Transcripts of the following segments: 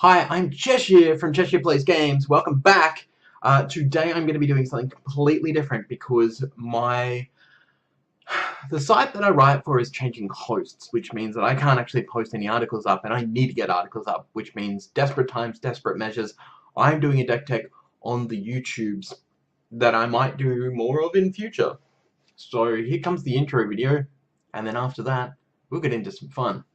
Hi, I'm Cheshire from Cheshire Plays Games. Welcome back. Today I'm going to be doing something completely different because the site that I write for is changing hosts, which means that I can't actually post any articles up, and I need to get articles up, which means desperate times, desperate measures. I'm doing a deck tech on the YouTubes that I might do more of in future. So here comes the intro video, and then after that, we'll get into some fun.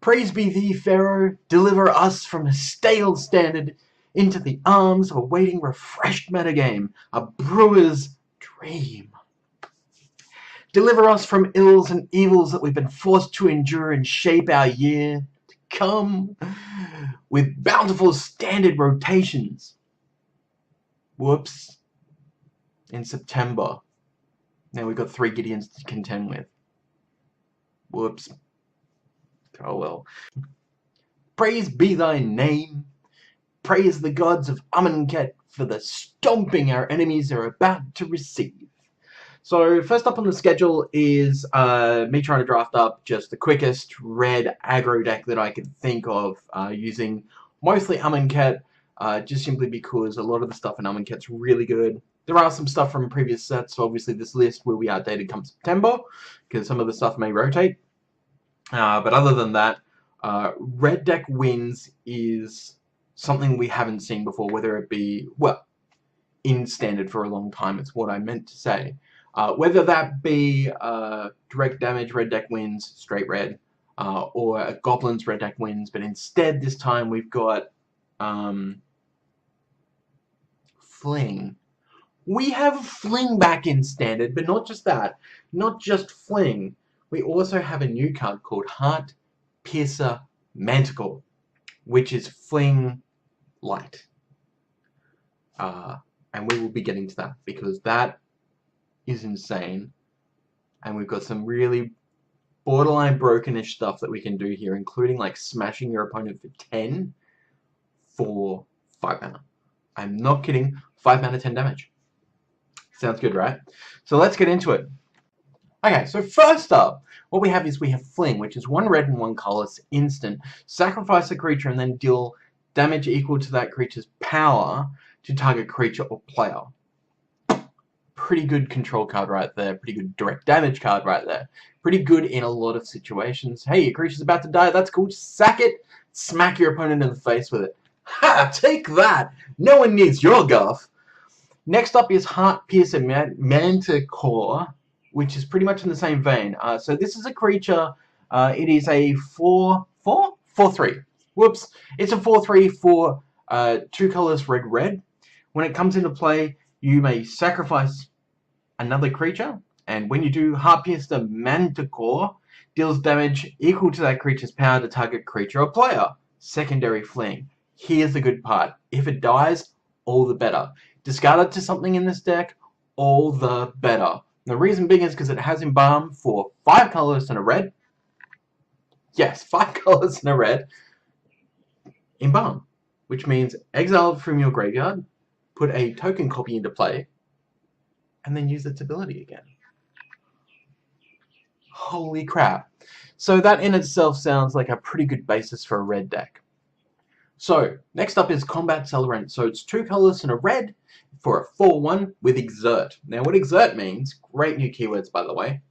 Praise be thee, Pharaoh, deliver us from a stale standard into the arms of a waiting refreshed metagame, a brewer's dream. Deliver us from ills and evils that we've been forced to endure and shape our year to come with bountiful standard rotations. Whoops. In September. Now we've got 3 Gideons to contend with. Whoops. Oh well. Praise be thy name. Praise the gods of Amonkhet for the stomping our enemies are about to receive. So first up on the schedule is me trying to draft up just the quickest red aggro deck that I could think of, using mostly Amonkhet, just simply because a lot of the stuff in Amonkhet's really good. There are some stuff from previous sets, so obviously this list will be outdated come September, because some of the stuff may rotate. But other than that, red deck wins is something we haven't seen before, whether it be, well, in standard for a long time, it's what I meant to say. Whether that be direct damage red deck wins, straight red, or a goblins red deck wins, but instead this time we've got Fling. We have Fling back in standard, but not just that, not just Fling. We also have a new card called Heart-Piercer Manticore, which is Fling Light. And we will be getting to that, because that is insane. And we've got some really borderline brokenish stuff that we can do here, including like smashing your opponent for 10 for 5 mana. I'm not kidding, 5 mana, 10 damage. Sounds good, right? So let's get into it. Okay, so first up, what we have is we have Fling, which is 1 red and 1 colorless instant. Sacrifice a creature and then deal damage equal to that creature's power to target creature or player. Pretty good control card right there. Pretty good direct damage card right there. Pretty good in a lot of situations. Hey, your creature's about to die. That's cool. Just sack it. Smack your opponent in the face with it. Ha! Take that! No one needs your guff. Next up is Heart-Piercer Manticore, which is pretty much in the same vein. So this is a creature, it is a 4/3. Whoops. It's a 4/3 for 2 colors red. When it comes into play, you may sacrifice another creature, and when you do, Heart-Piercer Manticore deals damage equal to that creature's power to target creature or player. Secondary Fling. Here's the good part. If it dies, all the better. Discard it to something in this deck, all the better. The reason being is because it has Embalm for 5 colors and a red. Yes, 5 colors and a red. Embalm, which means exile it from your graveyard, put a token copy into play, and then use its ability again. Holy crap. So that in itself sounds like a pretty good basis for a red deck. So, next up is Combat Celebrant. So it's 2 colors and a red for a 4/1 with Exert. Now what Exert means, great new keywords by the way,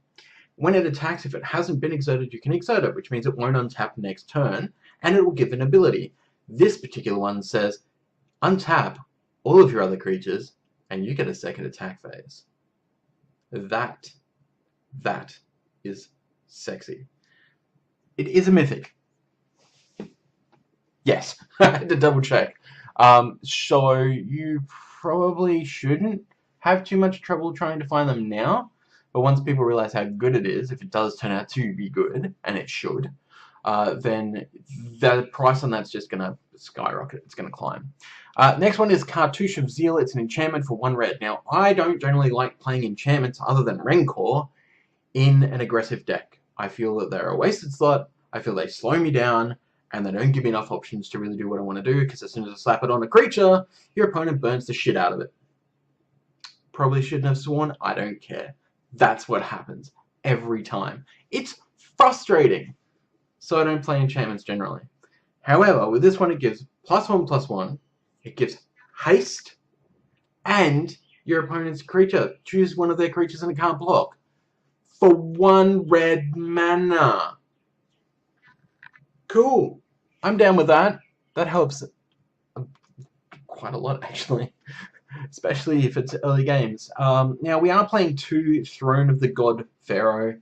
when it attacks, if it hasn't been exerted, you can exert it, which means it won't untap next turn, and it will give an ability. This particular one says, untap all of your other creatures, and you get a second attack phase. That is sexy. It is a mythic. Yes, I had to double check. So you probably shouldn't have too much trouble trying to find them now, but once people realize how good it is, if it does turn out to be good, and it should, then the price on that's just going to skyrocket. It's going to climb. Next one is Cartouche of Zeal. It's an enchantment for 1 red. Now, I don't generally like playing enchantments other than Rancor in an aggressive deck. I feel that they're a wasted slot. I feel they slow me down, and they don't give me enough options to really do what I want to do, because as soon as I slap it on a creature, your opponent burns the shit out of it. Probably shouldn't have sworn, I don't care. That's what happens every time. It's frustrating. So I don't play enchantments generally. However, with this one it gives +1/+1, it gives haste, and your opponent's creature. Choose one of their creatures and it can't block. For 1 red mana. Cool. I'm down with that. That helps quite a lot, actually. Especially if it's early games. Now, we are playing 2 Throne of the God-Pharaoh.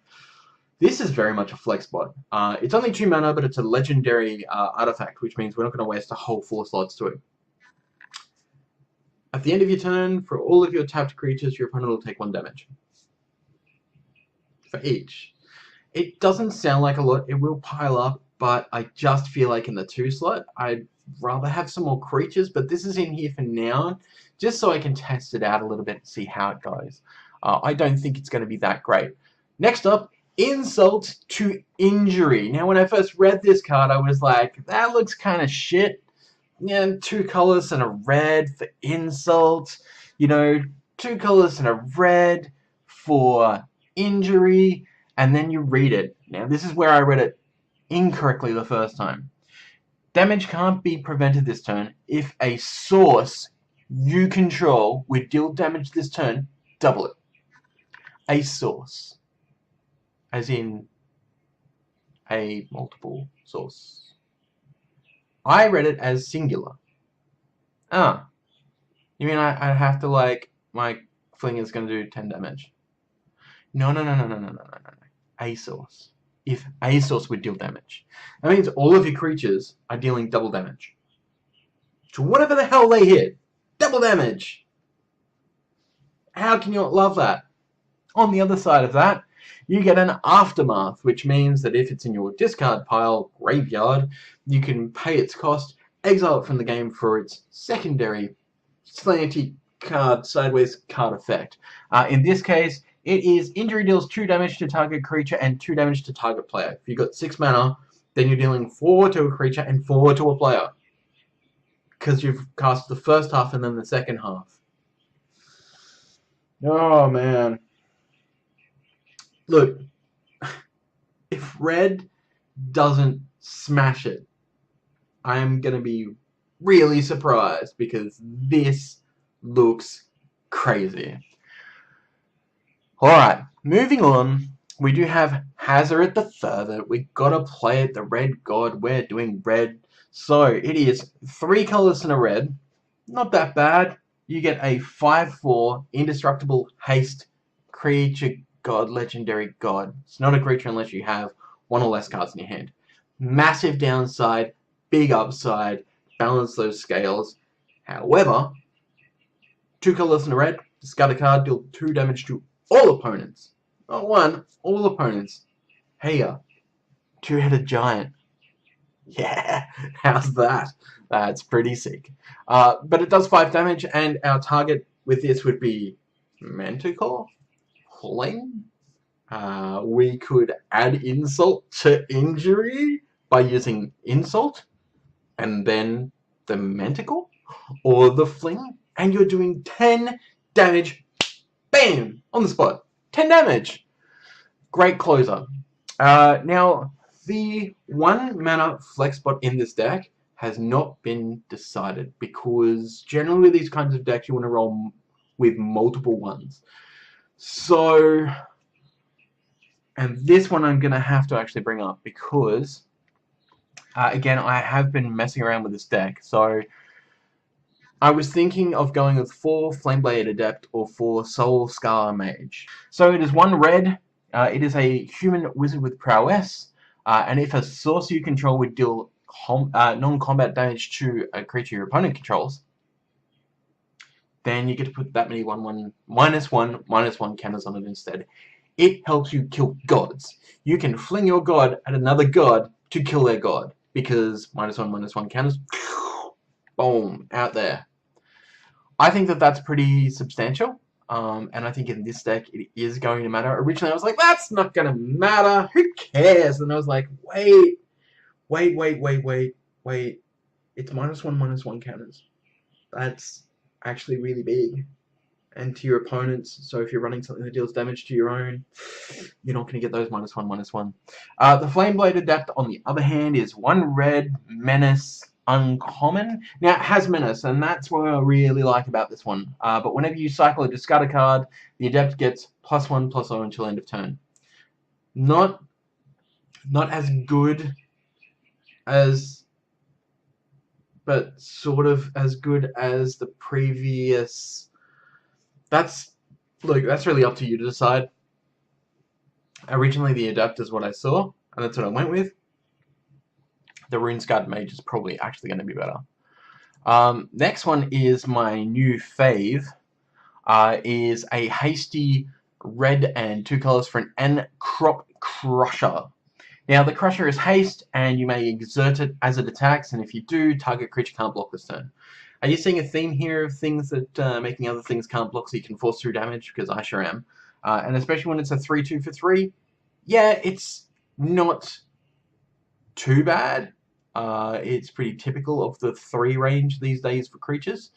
This is very much a flex bot. It's only 2 mana, but it's a legendary artifact, which means we're not going to waste a whole 4 slots to it. At the end of your turn, for all of your tapped creatures, your opponent will take 1 damage. For each. It doesn't sound like a lot, it will pile up, but I just feel like in the 2 slot, I'd rather have some more creatures, but this is in here for now, just so I can test it out a little bit and see how it goes. I don't think it's going to be that great. Next up, Insult to Injury. Now, when I first read this card, I was like, that looks kind of shit. Yeah, 2 colors and a red for insult. You know, 2 colors and a red for injury. And then you read it. Now, this is where I read it incorrectly the first time. Damage can't be prevented this turn if a source you control would deal damage this turn, double it. A source. As in a multiple source. I read it as singular. Ah. You mean I have to, like, my Fling is going to do 10 damage? No. A source. If a source would deal damage. That means all of your creatures are dealing double damage. To whatever the hell they hit. Double damage! How can you not love that? On the other side of that, you get an Aftermath, which means that if it's in your discard pile, graveyard, you can pay its cost, exile it from the game for its secondary slanty card, sideways card effect. In this case, it is injury deals 2 damage to target creature and 2 damage to target player. If you've got 6 mana, then you're dealing 4 to a creature and 4 to a player. Because you've cast the first half and then the second half. Oh, man. Look, if red doesn't smash it, I am going to be really surprised because this looks crazy. Alright, moving on, we do have Hazoret the Fervant. We gotta play it, the red god, we're doing red. So, it is 3 colors and a red, not that bad. You get a 5/4 indestructible haste creature god, legendary god. It's not a creature unless you have 1 or less cards in your hand. Massive downside, big upside, balance those scales. However, 2 colors and a red, discard a card, deal 2 damage to all opponents. Not 1, all opponents. Hey, 2-headed giant. Yeah, how's that? That's pretty sick. But it does 5 damage, and our target with this would be Manticore? Fling? We could add insult to injury by using insult, and then the Manticore, or the Fling, and you're doing 10 damage. Bam! On the spot. 10 damage. Great closer. Now, the 1 mana flex spot in this deck has not been decided because generally with these kinds of decks you want to roll with multiple ones. So, and this one I'm going to have to actually bring up because, again, I have been messing around with this deck. So, I was thinking of going with 4 Flameblade Adept or 4 Soul Scar Mage. So it is 1 red, it is a human wizard with prowess, and if a source you control would deal non-combat damage to a creature your opponent controls, then you get to put that many -1/-1 counters on it instead. It helps you kill gods. You can fling your god at another god to kill their god, because -1/-1 counters, boom, out there. I think that that's pretty substantial, and I think in this deck it is going to matter. Originally I was like, that's not going to matter, who cares? And I was like, wait, Wait. It's -1/-1 counters. That's actually really big. And to your opponents, so if you're running something that deals damage to your own, you're not going to get those -1/-1. The Flameblade Adept, on the other hand, is 1 red, Menace, uncommon. Now, it has Menace, and that's what I really like about this one. But whenever you cycle or discard a card, the Adept gets +1/+0 until end of turn. Not as good as, but sort of as good as the previous. Look, that's really up to you to decide. Originally, the Adept is what I saw, and that's what I went with. The Runescarred Mage is probably actually going to be better. Next one is my new fave. Is a Hasty Red and 2 colors for an Ahn-Crop Crasher. Now, the Crusher is haste, and you may exert it as it attacks, and if you do, target creature can't block this turn. Are you seeing a theme here of things that making other things can't block so you can force through damage? Because I sure am. And especially when it's a 3/2 for 3, yeah, it's not too bad. It's pretty typical of the 3 range these days for creatures.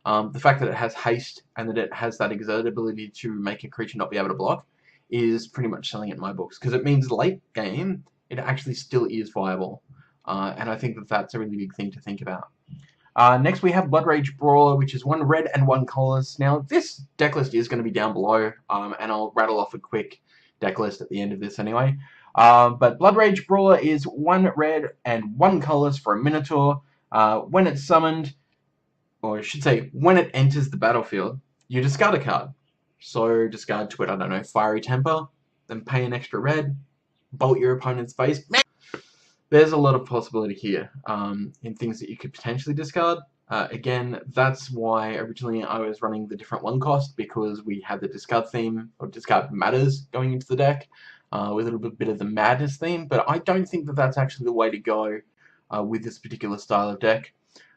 The fact that it has haste and that it has that exert ability to make a creature not be able to block is pretty much selling it in my books, because it means late game it actually still is viable. And I think that that's a really big thing to think about. Next we have Bloodrage Brawler, which is 1 red and 1 colorless. Now, this deck list is going to be down below, and I'll rattle off a quick deck list at the end of this anyway. But Bloodrage Brawler is 1 red and 1 colorless for a Minotaur. When it's summoned, or I should say, when it enters the battlefield, you discard a card. So discard to it, I don't know, Fiery Temper, then pay an extra red, bolt your opponent's face. There's a lot of possibility here in things that you could potentially discard. Again, that's why originally I was running the different 1 cost, because we had the discard theme, or discard matters, going into the deck, with a little bit of the madness theme, but I don't think that that's actually the way to go with this particular style of deck.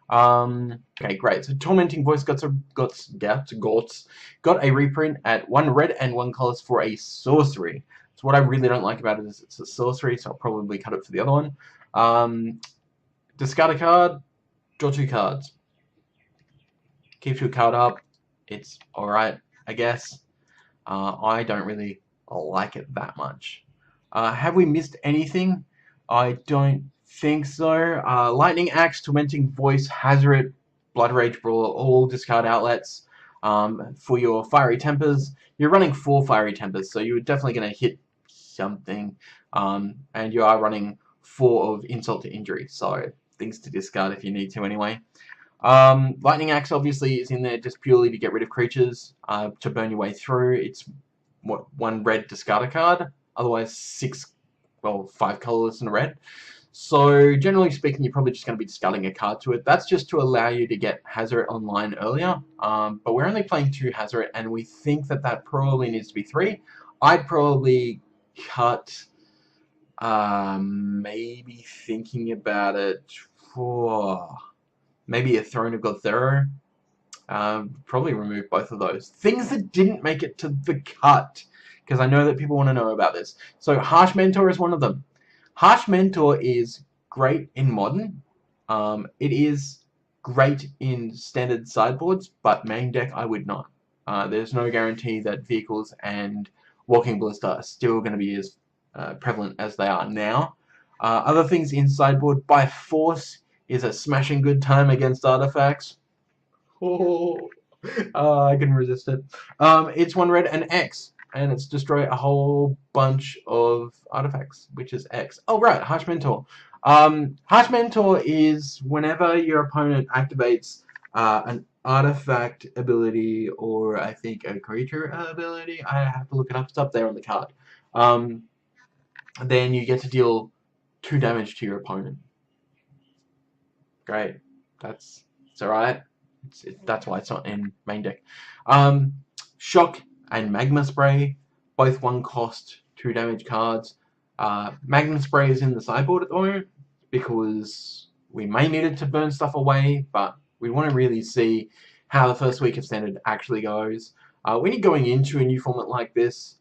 Okay, great. So Tormenting Voice got a reprint at 1 red and 1 colors for a sorcery. So what I really don't like about it is it's a sorcery, so I'll probably cut it for the other one. Discard a card, draw 2 cards. Keeps your card up. It's alright, I guess. I don't really like it that much. Have we missed anything? I don't think so. Lightning Axe, Tormenting Voice, Hazoret, Bloodrage Brawler, all discard outlets. For your Fiery Tempers, you're running 4 Fiery Tempers, so you're definitely going to hit something. And you are running 4 of Insult to Injury, so things to discard if you need to anyway. Lightning Axe obviously is in there just purely to get rid of creatures, to burn your way through. It's 1 red, discard a card, otherwise 5 colorless and a red. So generally speaking, you're probably just going to be discarding a card to it. That's just to allow you to get Hazoret online earlier. But we're only playing 2 Hazoret, and we think that that probably needs to be 3. I'd probably cut, maybe thinking about it, maybe a Throne of God-Pharaoh. Probably remove both of those. Things that didn't make it to the cut, because I know that people want to know about this. So Harsh Mentor is one of them. Harsh Mentor is great in Modern. It is great in standard sideboards, but main deck I would not. There's no guarantee that vehicles and Walking Ballista are still going to be as prevalent as they are now. Other things in sideboard, by force is a smashing good time against artifacts. Oh, I couldn't resist it. It's 1 red and X, and it's destroy a whole bunch of artifacts, which is X. Oh, right, Harsh Mentor. Harsh Mentor is whenever your opponent activates an artifact ability, or I think a creature ability. I have to look it up. It's up there on the card. Then you get to deal 2 damage to your opponent. Great. It's alright. That's why it's not in main deck. Shock and Magma Spray, both 1 cost, 2 damage cards. Magma Spray is in the sideboard at the moment because we may need it to burn stuff away, but we want to really see how the first week of Standard actually goes. When you're going into a new format like this,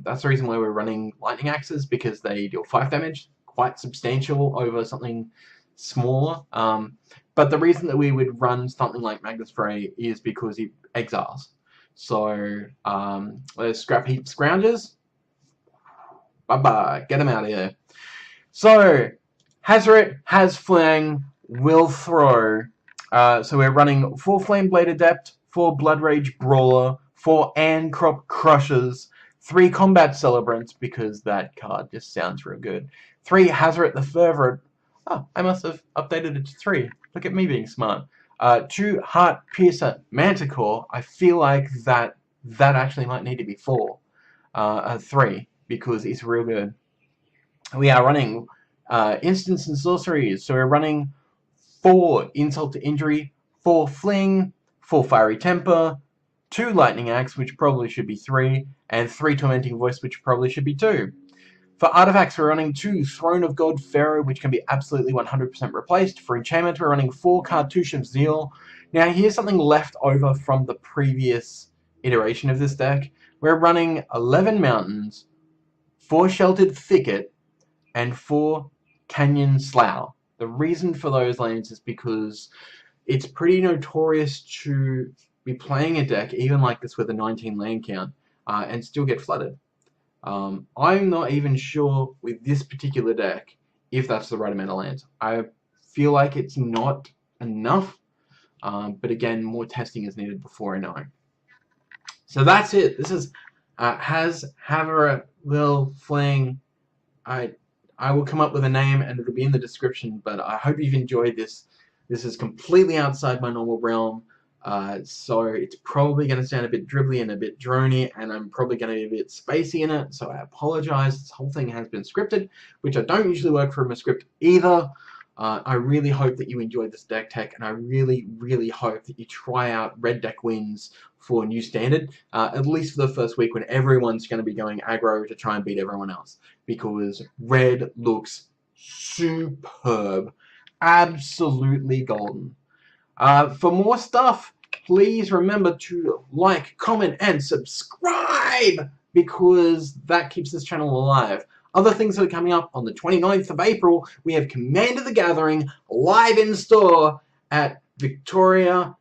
that's the reason why we're running Lightning Axes, because they deal 5 damage quite substantial over something smaller. But the reason that we would run something like Magnus Frey is because he exiles. So there's Scrap Heap Scroungers. Bye-bye. Get him out of here. So Hazoret has Fling, will throw. So we're running 4 Flameblade Adept, 4 Bloodrage Brawler, 4 Ahn-Crop Crushers, 3 Combat Celebrants, because that card just sounds real good. 3 Hazoret the Fervant. Oh, I must have updated it to 3. Look at me being smart. 2 Heart-Piercer Manticore. I feel like that actually might need to be 4. 3, because it's real good. We are running instants and sorceries. So we're running 4 Insult to Injury, 4 Fling, 4 Fiery Temper, 2 Lightning Axe, which probably should be 3, and 3 Tormenting Voice, which probably should be 2. For artifacts, we're running 2 Throne of God-Pharaoh, which can be absolutely 100% replaced. For enchantment, we're running 4 Cartouche of Zeal. Now, here's something left over from the previous iteration of this deck. We're running 11 Mountains, 4 Sheltered Thicket, and 4 Canyon Slough. The reason for those lanes is because it's pretty notorious to be playing a deck, even like this with a 19 land count, and still get flooded. I'm not even sure with this particular deck if that's the right amount of lands. I feel like it's not enough, but again, more testing is needed before I know. So that's it. This is Hazoret, Lil, Fling. I will come up with a name and it'll be in the description, but I hope you've enjoyed this. This is completely outside my normal realm. So it's probably going to sound a bit dribbly and a bit drony, and I'm probably going to be a bit spacey in it, so I apologize. This whole thing has been scripted, which I don't usually work from a script either. I really hope that you enjoyed this deck tech, and I really, really hope that you try out Red Deck Wins for New Standard, at least for the first week when everyone's going to be going aggro to try and beat everyone else, because Red looks superb. Absolutely golden. For more stuff, please remember to like, comment, and subscribe, because that keeps this channel alive. Other things that are coming up on the 29th of April, we have Commander the Gathering live in store at Victoria,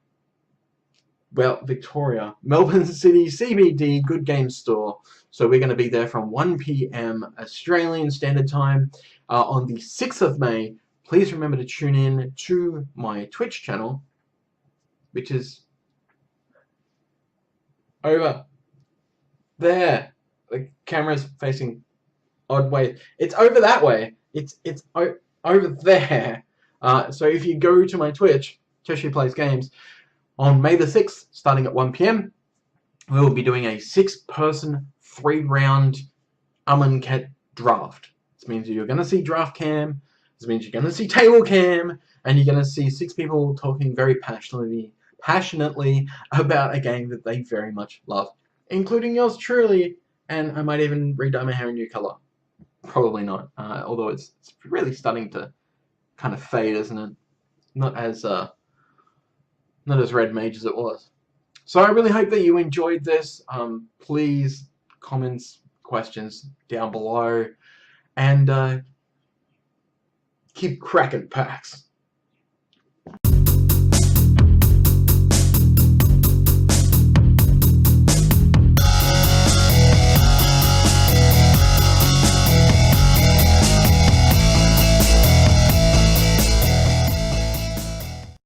Melbourne City CBD Good Game Store. So we're going to be there from 1 PM Australian Standard Time on the 6th of May. Please remember to tune in to my Twitch channel, which is over there. The camera's facing odd way. It's over that way. It's over there. So if you go to my Twitch, Cheshire Plays Games, on May the 6th, starting at 1 PM, we will be doing a 6-person, 3-round Amonkhet draft. This means you're going to see draft cam. This means you're going to see table cam, and you're going to see 6 people talking very passionately about a game that they very much love, including yours truly. And I might even re-dye my hair a new color. Probably not, although it's really starting to kind of fade, isn't it? Not as red mage as it was. So I really hope that you enjoyed this. Please, comments, questions down below, and keep cracking packs.